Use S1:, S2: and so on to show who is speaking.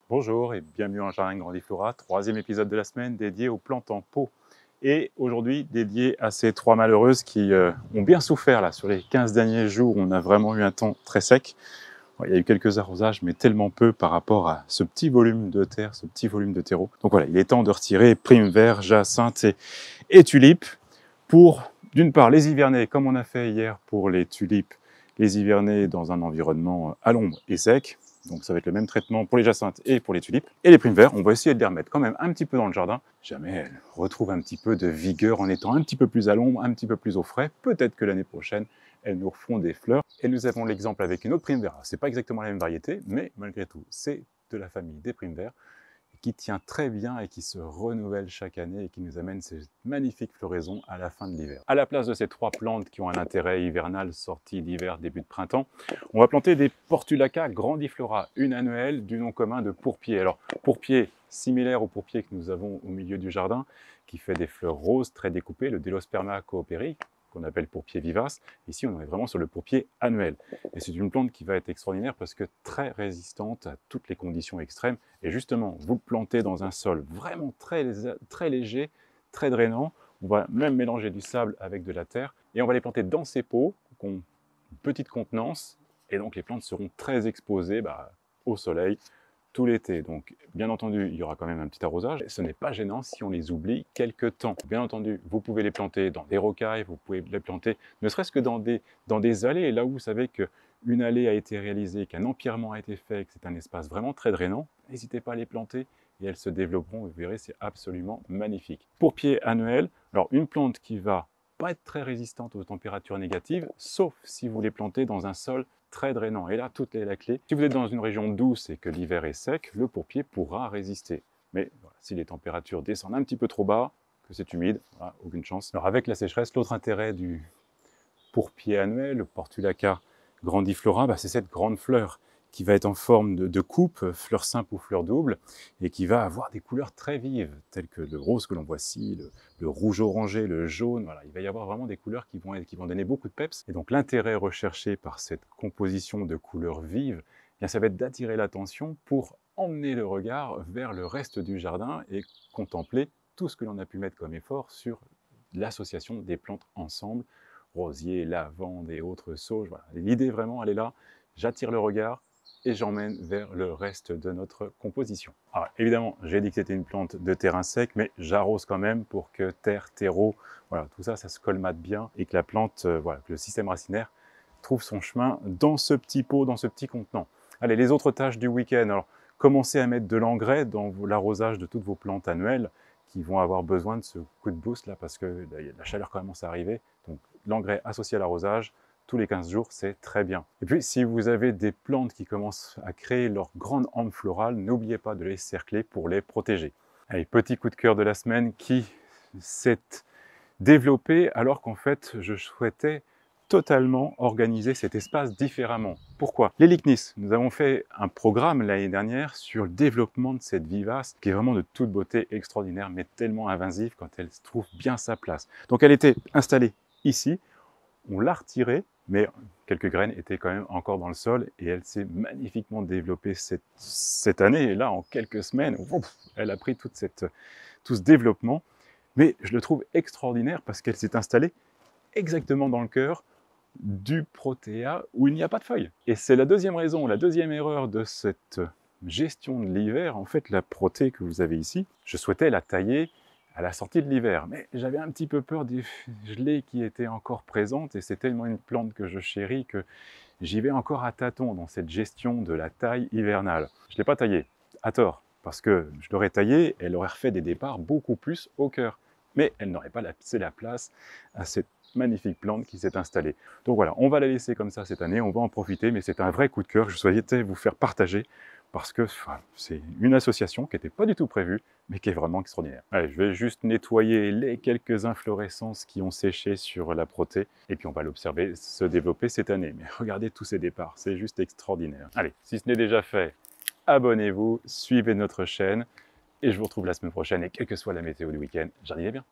S1: Bonjour et bienvenue dans Jardin Grandiflora, troisième épisode de la semaine dédié aux plantes en pot. Et aujourd'hui dédié à ces trois malheureuses qui ont bien souffert là. Sur les 15 derniers jours, on a vraiment eu un temps très sec. Il y a eu quelques arrosages, mais tellement peu par rapport à ce petit volume de terre, ce petit volume de terreau. Donc voilà, il est temps de retirer prime vert, jacinthe et tulipes pour, d'une part, les hiverner, comme on a fait hier pour les tulipes, les hiverner dans un environnement à l'ombre et sec. Donc ça va être le même traitement pour les jacinthes et pour les tulipes. Et les primes verts, on va essayer de les remettre quand même un petit peu dans le jardin. Jamais elles retrouvent un petit peu de vigueur en étant un petit peu plus à l'ombre, un petit peu plus au frais. Peut-être que l'année prochaine, elles nous refont des fleurs. Et nous avons l'exemple avec une autre prime vert. C'est pas exactement la même variété, mais malgré tout, c'est de la famille des primes verts qui tient très bien et qui se renouvelle chaque année et qui nous amène ces magnifiques floraisons à la fin de l'hiver. À la place de ces trois plantes qui ont un intérêt hivernal, sortie d'hiver, début de printemps, on va planter des Portulaca grandiflora, une annuelle du nom commun de pourpier. Alors, pourpier similaire au pourpier que nous avons au milieu du jardin, qui fait des fleurs roses très découpées, le Delosperma cooperi, qu'on appelle pourpier vivace. Ici, on est vraiment sur le pourpier annuel. Et c'est une plante qui va être extraordinaire parce que très résistante à toutes les conditions extrêmes. Et justement, vous le plantez dans un sol vraiment très léger, très drainant. On va même mélanger du sable avec de la terre. Et on va les planter dans ces pots qui ont une petite contenance. Et donc, les plantes seront très exposées au soleil tout l'été. Donc, bien entendu, il y aura quand même un petit arrosage. Ce n'est pas gênant si on les oublie quelques temps. Bien entendu, vous pouvez les planter dans des rocailles, vous pouvez les planter ne serait-ce que dans des allées, là où vous savez qu'une allée a été réalisée, qu'un empierrement a été fait, que c'est un espace vraiment très drainant. N'hésitez pas à les planter et elles se développeront. Vous verrez, c'est absolument magnifique. Pourpier annuel, alors une plante qui va pas être très résistante aux températures négatives, sauf si vous les plantez dans un sol très drainant. Et là, toute est la clé. Si vous êtes dans une région douce et que l'hiver est sec, le pourpier pourra résister. Mais voilà, si les températures descendent un petit peu trop bas, que c'est humide, voilà, aucune chance. Alors avec la sécheresse, l'autre intérêt du pourpier annuel, le Portulaca grandiflora, c'est cette grande fleur qui va être en forme de coupe, fleur simple ou fleur double, et qui va avoir des couleurs très vives, telles que le rose que l'on voit ici, le rouge orangé, le jaune. Voilà, il va y avoir vraiment des couleurs qui vont donner beaucoup de peps. Et donc l'intérêt recherché par cette composition de couleurs vives, bien, ça va être d'attirer l'attention pour emmener le regard vers le reste du jardin et contempler tout ce que l'on a pu mettre comme effort sur l'association des plantes ensemble, rosiers, lavande et autres sauges. Voilà. L'idée vraiment, elle est là. J'attire le regard et j'emmène vers le reste de notre composition. Alors évidemment, j'ai dit que c'était une plante de terrain sec, mais j'arrose quand même pour que terre, terreau, voilà, tout ça, ça se colmate bien et que la plante, voilà, que le système racinaire trouve son chemin dans ce petit pot, dans ce petit contenant. Allez, les autres tâches du week-end. Alors, commencez à mettre de l'engrais dans l'arrosage de toutes vos plantes annuelles qui vont avoir besoin de ce coup de boost là parce que la chaleur commence à arriver. Donc, l'engrais associé à l'arrosage, tous les 15 jours, c'est très bien. Et puis, si vous avez des plantes qui commencent à créer leur grande hampe florale, n'oubliez pas de les cercler pour les protéger. Allez, petit coup de cœur de la semaine qui s'est développé alors qu'en fait, je souhaitais totalement organiser cet espace différemment. Pourquoi? Les Lychnis, nous avons fait un programme l'année dernière sur le développement de cette vivace qui est vraiment de toute beauté extraordinaire mais tellement invasive quand elle trouve bien sa place. Donc elle était installée ici, on l'a retirée, mais quelques graines étaient quand même encore dans le sol et elle s'est magnifiquement développée cette année. Et là, en quelques semaines, elle a pris tout ce développement. Mais je le trouve extraordinaire parce qu'elle s'est installée exactement dans le cœur du protéa où il n'y a pas de feuilles. Et c'est la deuxième raison, la deuxième erreur de cette gestion de l'hiver. En fait, la protée que vous avez ici, je souhaitais la tailler à la sortie de l'hiver, mais j'avais un petit peu peur des gelées qui étaient encore présentes et c'est tellement une plante que je chéris que j'y vais encore à tâtons dans cette gestion de la taille hivernale. Je ne l'ai pas taillée, à tort, parce que je l'aurais taillée, elle aurait refait des départs beaucoup plus au cœur. Mais elle n'aurait pas laissé la place à cette magnifique plante qui s'est installée. Donc voilà, on va la laisser comme ça cette année, on va en profiter, mais c'est un vrai coup de cœur que je souhaitais vous faire partager parce que c'est une association qui n'était pas du tout prévue, mais qui est vraiment extraordinaire. Allez, je vais juste nettoyer les quelques inflorescences qui ont séché sur la protée, et puis on va l'observer se développer cette année. Mais regardez tous ces départs, c'est juste extraordinaire. Allez, si ce n'est déjà fait, abonnez-vous, suivez notre chaîne, et je vous retrouve la semaine prochaine, et quelle que soit la météo du week-end, jardinez bien.